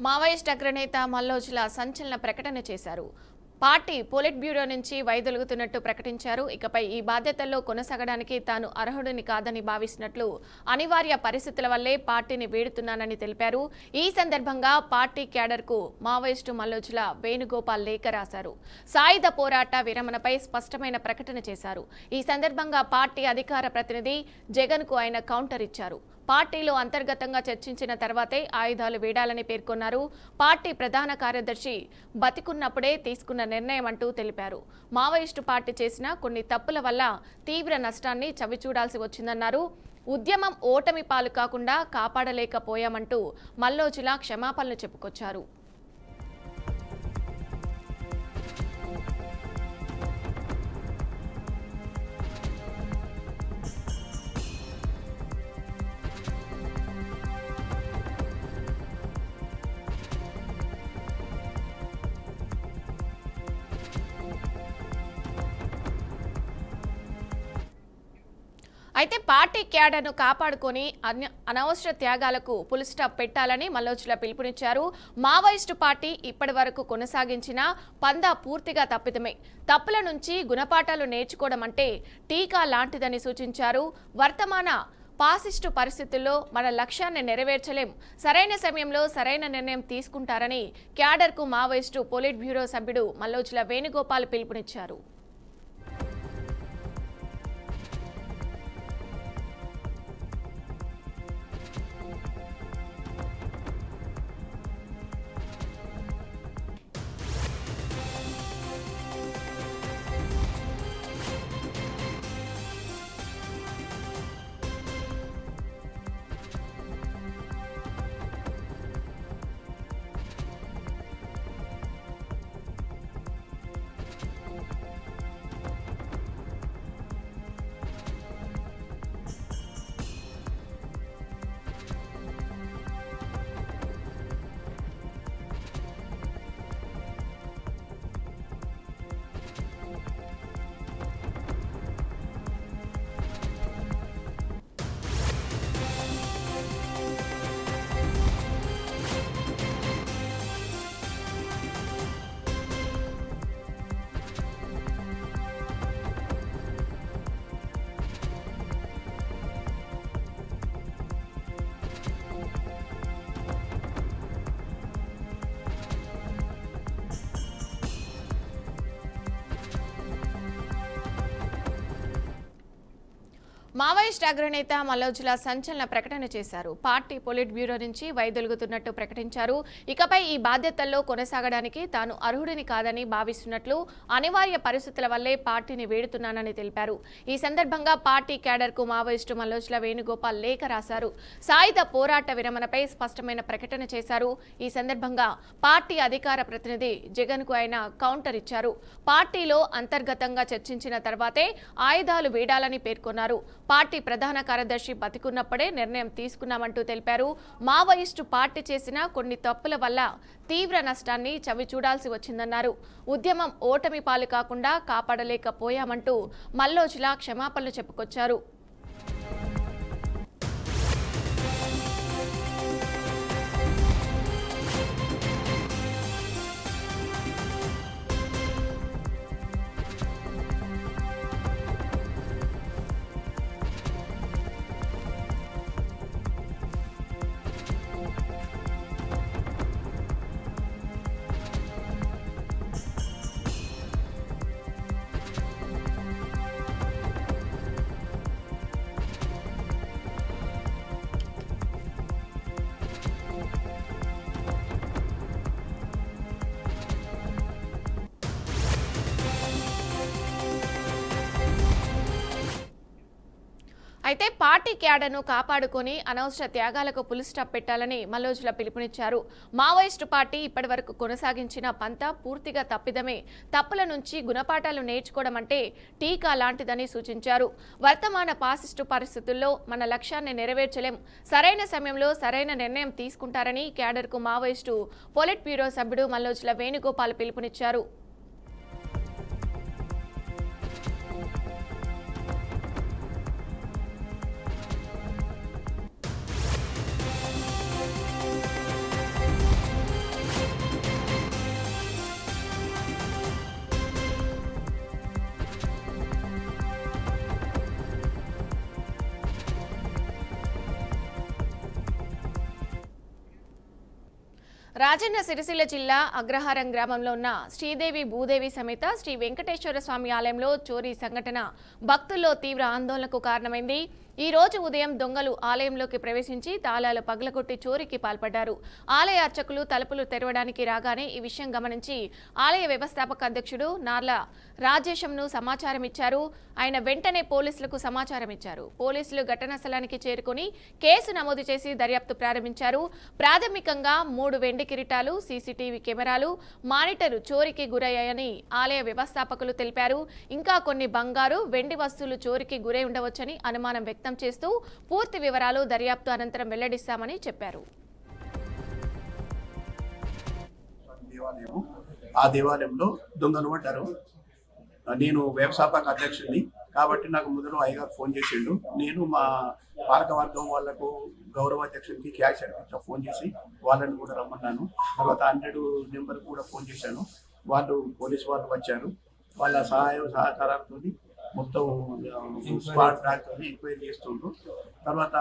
Maoist అగ్రనేత మల్లోజుల సంచలన ప్రకటన చేశారు. పార్టీ పొలిట్ బ్యూరో నుంచి వైదొలుగుతున్నట్టు ప్రకటించారు. ఇకపై ఈ బాధ్యతల్లో కొనసాగడానికి తాను అర్హుడిని కాదని భావిస్తున్నట్లు, అనివార్య పరిస్థితుల వల్లే పార్టీని వీడుతున్నానని తెలిపారు. ఈ సందర్భంగా పార్టీ క్యాడర్కు మావోయిస్టు మల్లోజుల వేణుగోపాల్ లేఖ రాశారు. సాయుధ పోరాట విరమణపై స్పష్టమైన ప్రకటన చేశారు. ఈ సందర్భంగా పార్టీ అధికార ప్రతినిధి జగన్కు ఆయన కౌంటర్ ఇచ్చారు. పార్టీలో అంతర్గతంగా చర్చించిన తర్వాతే ఆయుధాలు వీడాలని పేర్కొన్నారు. పార్టీ ప్రధాన కార్యదర్శి బతికున్నప్పుడే తీసుకున్న నిర్ణయం అంటూ తెలిపారు. మావోయిస్టు పార్టీ చేసిన కొన్ని తప్పుల వల్ల తీవ్ర నష్టాన్ని చవిచూడాల్సి వచ్చిందన్నారు. ఉద్యమం ఓటమి పాలు కాకుండా కాపాడలేకపోయామంటూ మల్లోజుల క్షమాపణలు చెప్పుకొచ్చారు. అయితే పార్టీ క్యాడర్ను కాపాడుకొని అనవసర త్యాగాలకు ఫుల్ స్టాప్ పెట్టాలని మల్లోజుల పిలుపునిచ్చారు. మావోయిస్టు పార్టీ ఇప్పటి వరకు కొనసాగించిన పందా పూర్తిగా తప్పిదమే. తప్పుల నుంచి గుణపాఠాలు నేర్చుకోవడం అంటే టీకా లాంటిదని సూచించారు. వర్తమాన పాసిస్టు పరిస్థితుల్లో మన లక్ష్యాన్ని నెరవేర్చలేం, సరైన సమయంలో సరైన నిర్ణయం తీసుకుంటారని క్యాడర్కు మావోయిస్టు పొలిట్ బ్యూరో సభ్యుడు మల్లోజుల వేణుగోపాల్ పిలుపునిచ్చారు. మావోయిస్ట్ అగ్రనేత మల్లోజుల సంచలన ప్రకటన చేశారు. పార్టీ పొలిట్ బ్యూరో నుంచి వైదొలుగుతున్నట్టు ప్రకటించారు. ఇకపై ఈ బాధ్యతల్లో కొనసాగడానికి తాను అర్హుడిని కాదని భావిస్తున్నట్లు, అనివార్య పరిస్థితుల వల్లే పార్టీని వీడుతున్నానని తెలిపారు. ఈ సందర్భంగా పార్టీ క్యాడర్కు మావోయిస్టు మల్లోజుల వేణుగోపాల్ లేఖ రాశారు. సాయుధ పోరాట విరమణపై స్పష్టమైన ప్రకటన చేశారు. ఈ సందర్భంగా పార్టీ అధికార ప్రతినిధి జగన్కు ఆయన కౌంటర్ ఇచ్చారు. పార్టీలో అంతర్గతంగా చర్చించిన తర్వాతే ఆయుధాలు వీడాలని పేర్కొన్నారు. పార్టీ ప్రధాన కార్యదర్శి బతికున్నప్పుడే నిర్ణయం తీసుకున్నామంటూ తెలిపారు. మావోయిస్టు పార్టీ చేసిన కొన్ని తప్పుల వల్ల తీవ్ర నష్టాన్ని చవిచూడాల్సి వచ్చిందన్నారు. ఉద్యమం ఓటమి పాలు కాకుండా కాపాడలేకపోయామంటూ మల్లోజుల క్షమాపణలు చెప్పుకొచ్చారు. అయితే పార్టీ క్యాడర్ను కాపాడుకొని అనవసర త్యాగాలకు ఫుల్ స్టాప్ పెట్టాలని మల్లోజుల పిలుపునిచ్చారు. మావోయిస్టు పార్టీ ఇప్పటి వరకు కొనసాగించిన పంతా పూర్తిగా తప్పిదమే. తప్పుల నుంచి గుణపాఠాలు నేర్చుకోవడం అంటే టీకా లాంటిదని సూచించారు. వర్తమాన పాసిస్టు పరిస్థితుల్లో మన లక్ష్యాన్ని నెరవేర్చలేం, సరైన సమయంలో సరైన నిర్ణయం తీసుకుంటారని క్యాడర్కు మావోయిస్టు పొలిట్ బ్యూరో సభ్యుడు మల్లోజుల వేణుగోపాల్ పిలుపునిచ్చారు. రాజన్న సిరిసిల్ల జిల్లా అగ్రహారం గ్రామంలో ఉన్న శ్రీదేవి భూదేవి సమేత శ్రీ వెంకటేశ్వర స్వామి ఆలయంలో చోరీ సంఘటన భక్తుల్లో తీవ్ర ఆందోళనకు కారణమైంది. ఈ రోజు ఉదయం దొంగలు ఆలయంలోకి ప్రవేశించి తాళాలు పగలగొట్టి చోరీకి పాల్పడ్డారు. ఆలయ అర్చకులు తలుపులు తెరవడానికి రాగానే ఈ విషయం గమనించి ఆలయ వ్యవస్థాపక అధ్యక్షుడు నార్ల రాజేశంను సమాచారం ఇచ్చారు. ఆయన వెంటనే పోలీసులకు సమాచారం ఇచ్చారు. పోలీసులు ఘటనా స్థలానికి చేరుకుని కేసు నమోదు చేసి దర్యాప్తు ప్రారంభించారు. ప్రాథమికంగా 3 వెండి కిరీటాలు, సీసీటీవీ కెమెరాలు, మానిటరు చోరీకి గురయ్యాయని ఆలయ వ్యవస్థాపకులు తెలిపారు. ఇంకా కొన్ని బంగారు, వెండి వస్తువులు చోరీకి గురై ఉండవచ్చని అనుమానం వ్యక్తం చేస్తూ పూర్తి వివరాలు దర్యాప్తు అనంతరం వెల్లడిస్తామని చెప్పారు. ఆ దేవాలయంలో దొంగలు పడ్డారు. నేను వ్యవస్థాపక అధ్యక్షుడిని కాబట్టి నాకు మొదలు అయ్యగారు ఫోన్ చేసిండు. నేను మా పాలకవర్గం వాళ్లకు గౌరవ అధ్యక్షుడికి క్యాష్ అడ్మిట్ ఫోన్ చేసి వాళ్ళని కూడా రమ్మన్నాను. తర్వాత 100 నెంబర్ కూడా ఫోన్ చేశాను. వాళ్ళు పోలీసు వాళ్ళు వచ్చారు. వాళ్ళ సహకారాలతో మొత్తం స్క్వాడ్ ర్యాంక్ ఎంక్వైరీ చేస్తుండ్రు. తర్వాత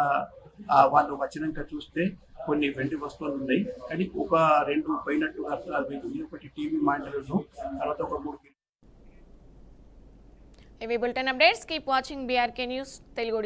వాళ్ళు వచ్చినాక చూస్తే కొన్ని వెండి వస్తువులు ఉన్నాయి, కానీ 1-2 పోయినట్టుగా ఒకటి టీవీ మానిటర్, తర్వాత ఒక 3 ఇవి bulletin updates. Keep watching BRK news Telugu.